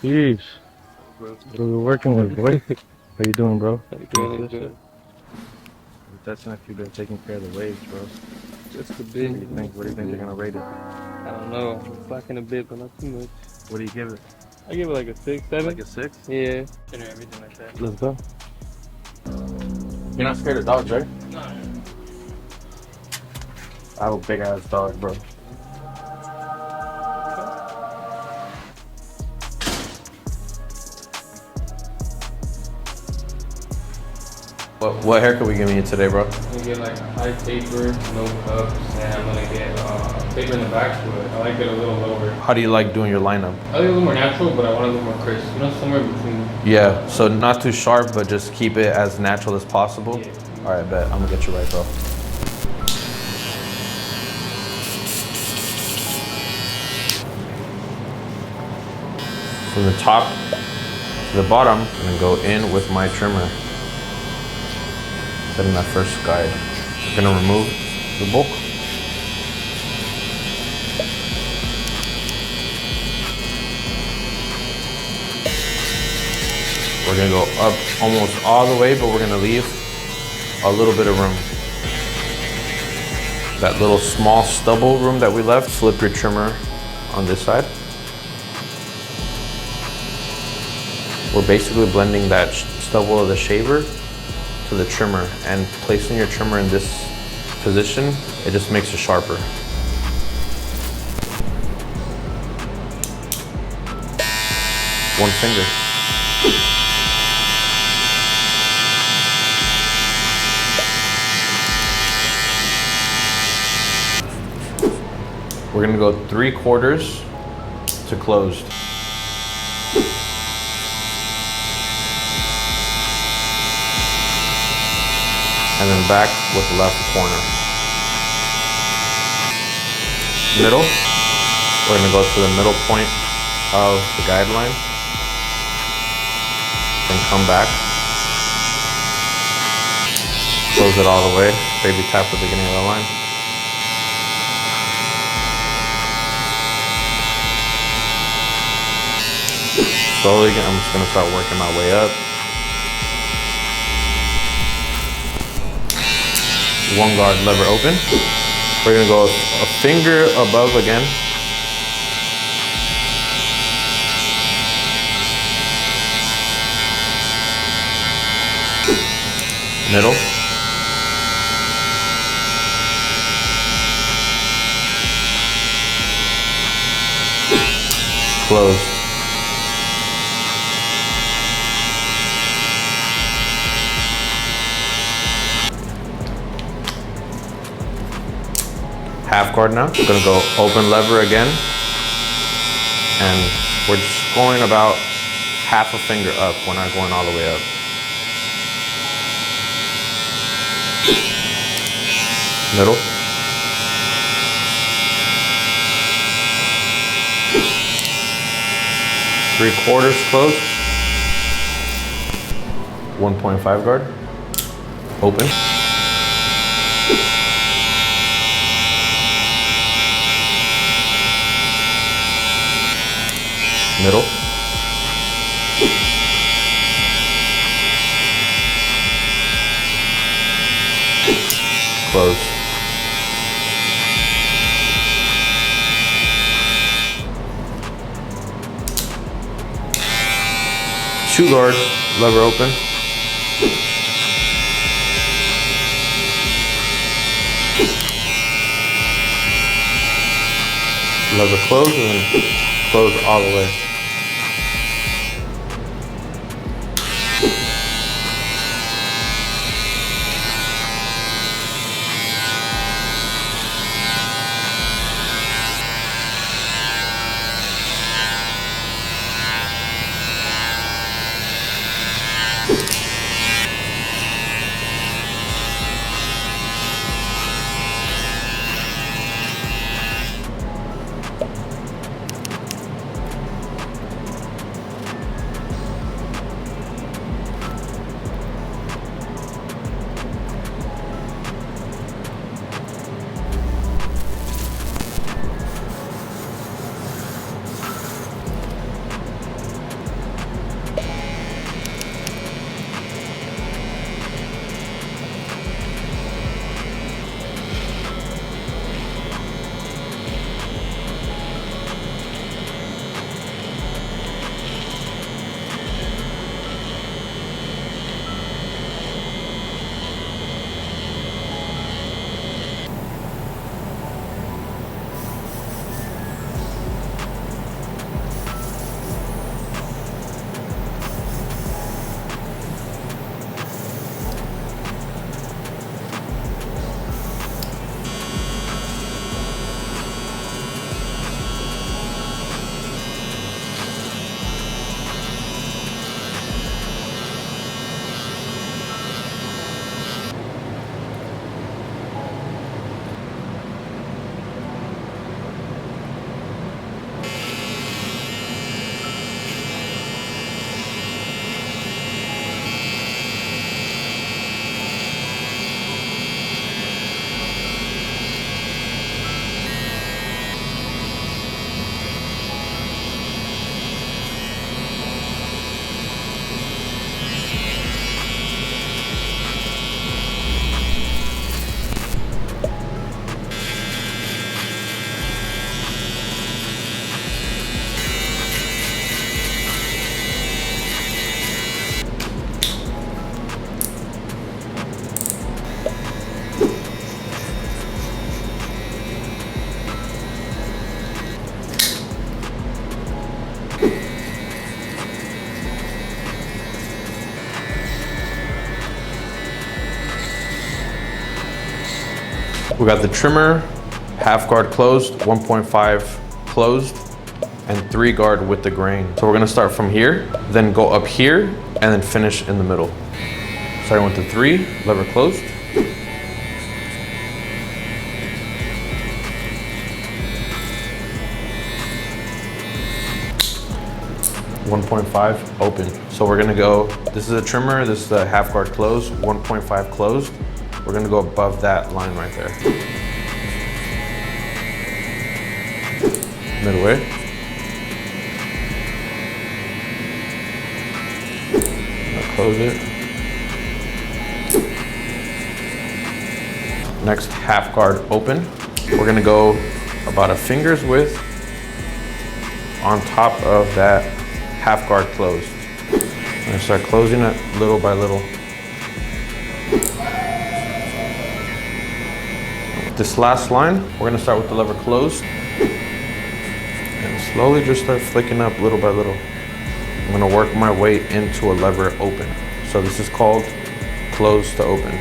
Jeez. Bro. What are we working with, boy? How you doing, bro? How you Finish doing? this shit? I'm testing if you've been taking care of the waves, bro. Just a What bit. do you think? What do you think they're gonna rate it? I don't know. I'm slacking a bit, but not too much. What do you give it? I give it like a 6, 7. Like a 6? Yeah. And everything like that. Let's go. You're not scared of dogs, right? No. I have a big ass dog, bro. What haircut we giving you today, bro? I'm gonna get like a high taper, no cups, and I'm gonna get taper in the back, but I like it a little lower. How do you like doing your lineup? I like it a little more natural, but I want it a little more crisp. You know, somewhere in between. Yeah, so not too sharp, but just keep it as natural as possible. Yeah. All right, bet. I'm gonna get you right, bro. From the top to the bottom, I'm gonna go in with my trimmer. Setting that first guide. I'm gonna remove the bulk. We're gonna go up almost all the way, but we're gonna leave a little bit of room. That little small stubble room that we left, flip your trimmer on this side. We're basically blending that stubble of the shaver to the trimmer, and placing your trimmer in this position, it just makes it sharper. One finger. We're gonna go 3/4 to closed. And then back with the left corner. Middle, we're gonna go to the middle point of the guideline. Then come back. Close it all the way, baby tap at the beginning of the line. Slowly, I'm just gonna start working my way up. One guard lever open. We're gonna go a finger above again. Middle. Close. Half guard now. We're gonna go open lever again. And we're just going about half a finger up. We're not going all the way up. Middle. Three-quarters close. 1.5 guard. Open. Middle. Close. Two guard, lever open. Lever close and then close all the way. We got the trimmer, half guard closed, 1.5 closed, and 3 guard with the grain. So we're gonna start from here, then go up here, and then finish in the middle. Starting with the 3, lever closed. .5 open. So we're gonna go, this is a trimmer, this is a half guard closed, 1.5 closed. We're gonna go above that line right there. Midway. I'll close it. Next, half guard open. We're gonna go about a finger's width on top of that half guard closed. I'm gonna start closing it little by little. This last line, we're gonna start with the lever closed and slowly just start flicking up little by little. I'm gonna work my way into a lever open. So this is called close to open.